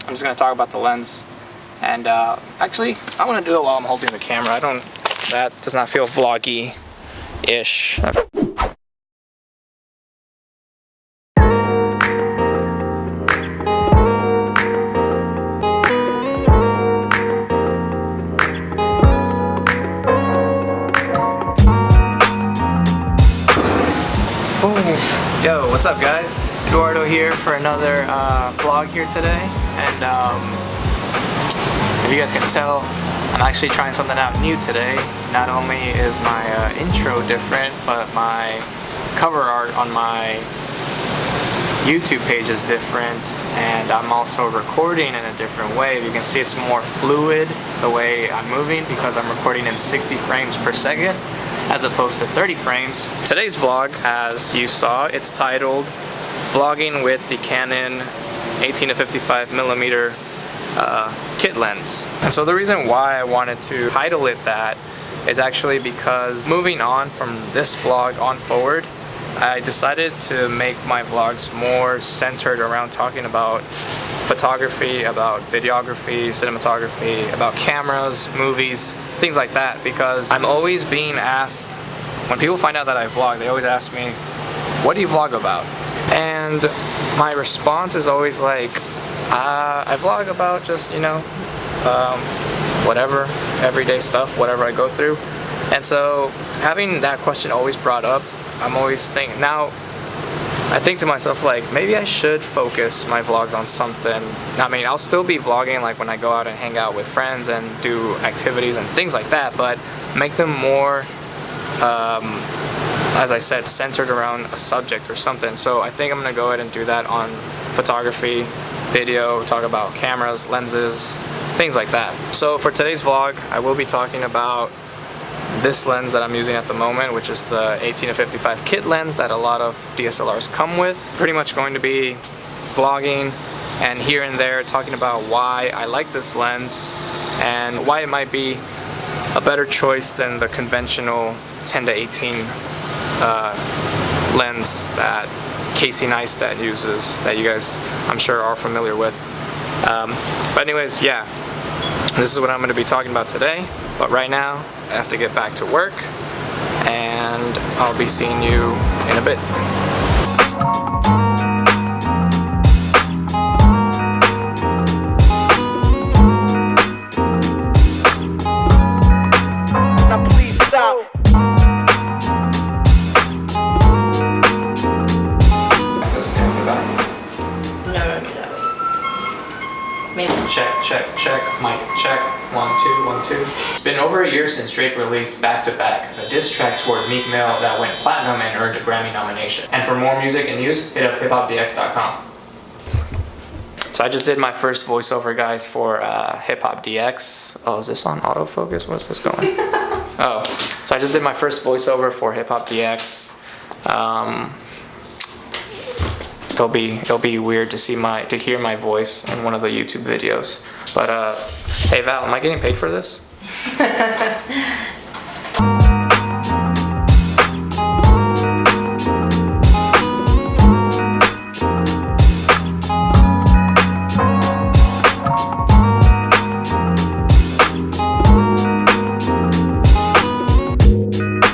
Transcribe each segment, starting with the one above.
I'm just gonna talk about the lens. And actually, I want to do it while I'm holding the camera. That does not feel vloggy-ish. Yo, what's up guys? Eduardo here for another vlog here today, and if you guys can tell, I'm actually trying something out new today. Not only is my intro different, but my cover art on my YouTube page is different, and I'm also recording in a different way. You can see it's more fluid the way I'm moving because I'm recording in 60 frames per second as opposed to 30 frames. Today's vlog, as you saw, it's titled Vlogging with the Canon 18-55mm kit lens. And so the reason why I wanted to title it that is actually because moving on from this vlog on forward, I decided to make my vlogs more centered around talking about photography, about videography, cinematography, about cameras, movies, things like that, because I'm always being asked, when people find out that I vlog, they always ask me, what do you vlog about? And my response is always like, I vlog about just, you know, whatever, everyday stuff, whatever I go through. And so having that question always brought up, I'm always thinking, now I think to myself, like, maybe I should focus my vlogs on something. I mean, I'll still be vlogging like when I go out and hang out with friends and do activities and things like that, but make them more, as I said, centered around a subject or something. So I think I'm gonna go ahead and do that on photography, video, talk about cameras, lenses, things like that. So for today's vlog, I will be talking about this lens that I'm using at the moment, which is the 18-55 kit lens that a lot of DSLRs come with. Pretty much going to be vlogging and here and there talking about why I like this lens and why it might be a better choice than the conventional 10-18 lens that Casey Neistat uses, that you guys I'm sure are familiar with. But anyways, yeah, this is what I'm going to be talking about today. But right now, I have to get back to work, and I'll be seeing you in a bit. Now please stop. Maybe. Check, mic check, 1 2 1 2. It's been over a year since Drake released Back to Back, a diss track toward Meek Mill that went platinum and earned a Grammy nomination. And for more music and news, hit up hiphopdx.com. So I just did my first voiceover, guys, for Hip Hop DX. Oh, is this on autofocus? What's this going? Oh, so I just did my first voiceover for Hip Hop DX. It'll be weird to hear my voice in one of the YouTube videos. But hey Val, am I getting paid for this?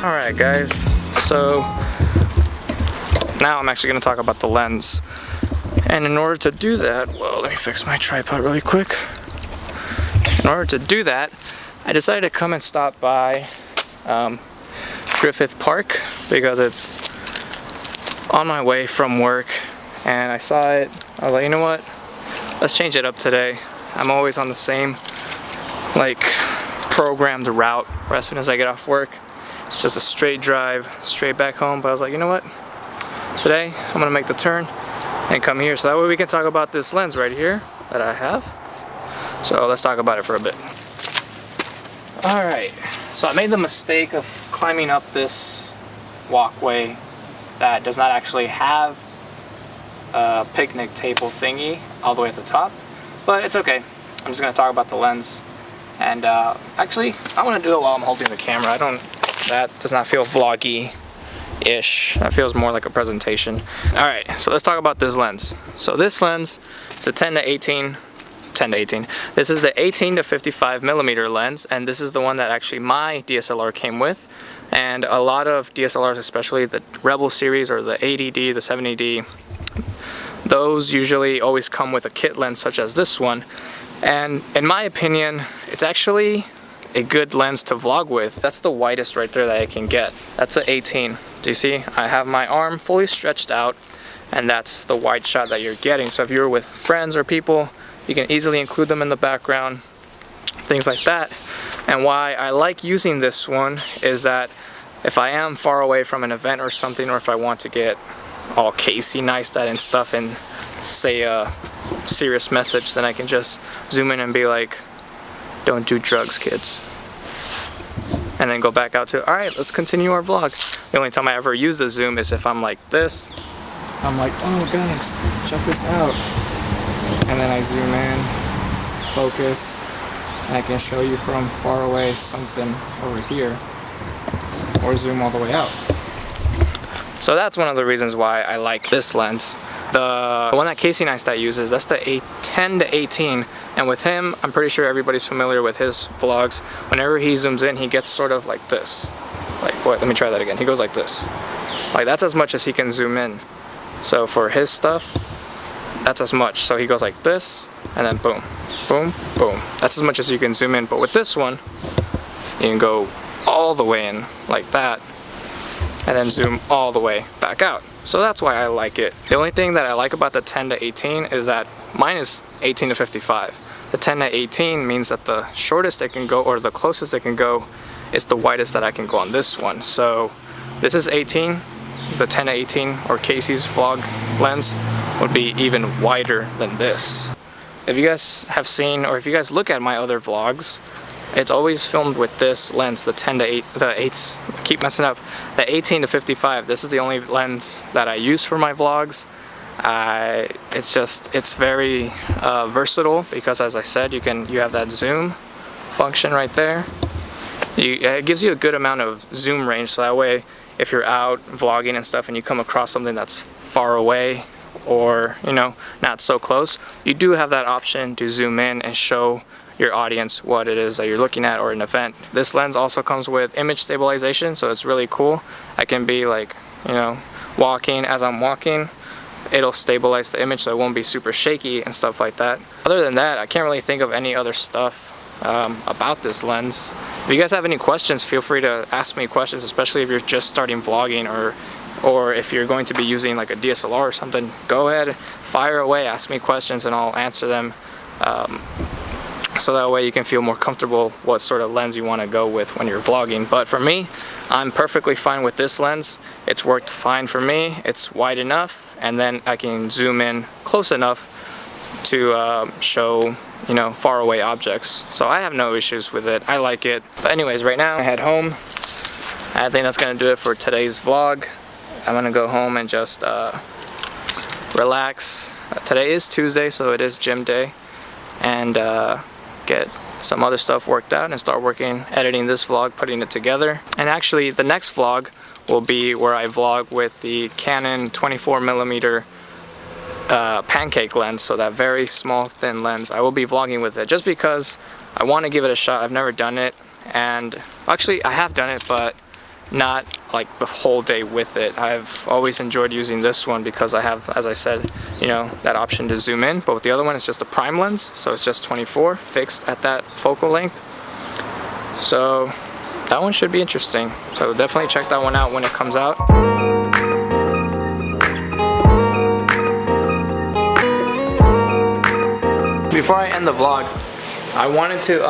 Alright guys, so now I'm actually going to talk about the lens. And in order to do that, well, let me fix my tripod really quick. In order to do that, I decided to come and stop by Griffith Park because it's on my way from work and I saw it. I was like, you know what? Let's change it up today. I'm always on the same like programmed route where as soon as I get off work, it's just a straight drive, straight back home. But I was like, you know what? Today, I'm gonna make the turn and come here so that way we can talk about this lens right here that I have. So let's talk about it for a bit. Alright, so I made the mistake of climbing up this walkway that does not actually have a picnic table thingy all the way at the top, but it's okay. I'm just gonna talk about the lens. And actually, I want to do it while I'm holding the camera. That does not feel vloggy-ish. That feels more like a presentation. Alright, so let's talk about this lens. So this lens is a 10-18 10-18. This is the 18-55mm lens, and this is the one that actually my DSLR came with. And a lot of DSLRs, especially the Rebel series or the 80D, the 70D, those usually always come with a kit lens such as this one. And in my opinion, it's actually a good lens to vlog with. That's the widest right there that I can get. That's an 18. Do you see? I have my arm fully stretched out, and that's the wide shot that you're getting. So if you're with friends or people, you can easily include them in the background, things like that. And why I like using this one is that if I am far away from an event or something, or if I want to get all Casey niced and stuff and say a serious message, then I can just zoom in and be like, don't do drugs, kids. And then go back out to, all right, let's continue our vlog. The only time I ever use the zoom is if I'm like this. I'm like, oh guys, check this out. And then I zoom in, focus, and I can show you from far away something over here, or zoom all the way out. So that's one of the reasons why I like this lens. The one that Casey Neistat uses, that's the 10-18, and with him, I'm pretty sure everybody's familiar with his vlogs. Whenever he zooms in, he gets sort of like this. Like, what? Let me try that again. He goes like this. Like, that's as much as he can zoom in. So for his stuff, that's as much. So he goes like this, and then boom, boom, boom. That's as much as you can zoom in. But with this one, you can go all the way in like that, and then zoom all the way back out. So that's why I like it. The only thing that I like about the 10-18 is that mine is 18-55. The 10-18 means that the shortest it can go, or the closest it can go, is the widest that I can go on this one. So this is 18. The 10-18, or Casey's vlog lens, would be even wider than this. If you guys have seen, or if you guys look at my other vlogs, it's always filmed with this lens, the 10-8, the 8s, I keep messing up, the 18-55. This is the only lens that I use for my vlogs. It's very versatile, because as I said, you have that zoom function right there. It gives you a good amount of zoom range, so that way if you're out vlogging and stuff and you come across something that's far away, or not so close, you do have that option to zoom in and show your audience what it is that you're looking at, or an event. This lens also comes with image stabilization, so it's really cool. I can be like, walking. As I'm walking, it'll stabilize the image so it won't be super shaky and stuff like that. Other than that, I can't really think of any other stuff about this lens. If you guys have any questions, feel free to ask me questions, especially if you're just starting vlogging, or if you're going to be using like a DSLR or something. Go ahead, fire away, ask me questions and I'll answer them. So that way you can feel more comfortable what sort of lens you want to go with when you're vlogging. But for me, I'm perfectly fine with this lens. It's worked fine for me. It's wide enough, and then I can zoom in close enough to show far away objects. So I have no issues with it. I like it. But anyways, right now I head home. I think that's gonna do it for today's vlog. I'm gonna go home and just relax. Today is Tuesday, so it is gym day, and get some other stuff worked out and start editing this vlog, putting it together. And actually the next vlog will be where I vlog with the Canon 24mm pancake lens, so that very small thin lens. I will be vlogging with it just because I want to give it a shot. I've never done it, and actually I have done it, but not like the whole day with it. I've always enjoyed using this one because I have, as I said, that option to zoom in, but with the other one it's just a prime lens, so it's just 24 fixed at that focal length. So that one should be interesting, so definitely check that one out when it comes out. Before I end the vlog, I wanted to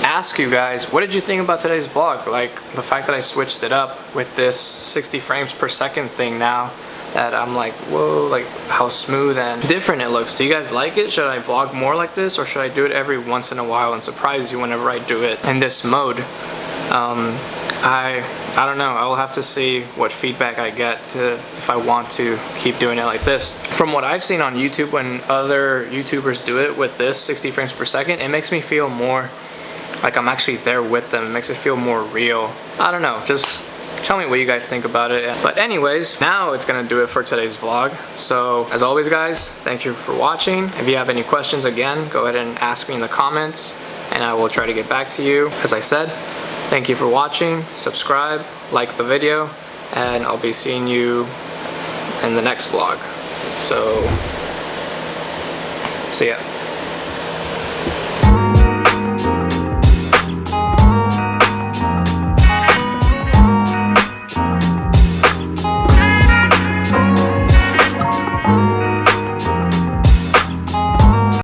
ask you guys, what did you think about today's vlog? Like the fact that I switched it up with this 60 frames per second thing now, that I'm like, whoa, like how smooth and different it looks. Do you guys like it? Should I vlog more like this, or should I do it every once in a while and surprise you whenever I do it in this mode? I don't know. I will have to see what feedback I get if I want to keep doing it like this. From what I've seen on YouTube, when other YouTubers do it with this 60 frames per second, it makes me feel more like I'm actually there with them. It makes it feel more real. I don't know, just Tell me what you guys think about it. But anyways, now it's gonna do it for today's vlog. So as always guys, thank you for watching. If you have any questions, again, go ahead and ask me in the comments and I will try to get back to you. As I said, thank you for watching, subscribe, like the video, and I'll be seeing you in the next vlog. So, see ya.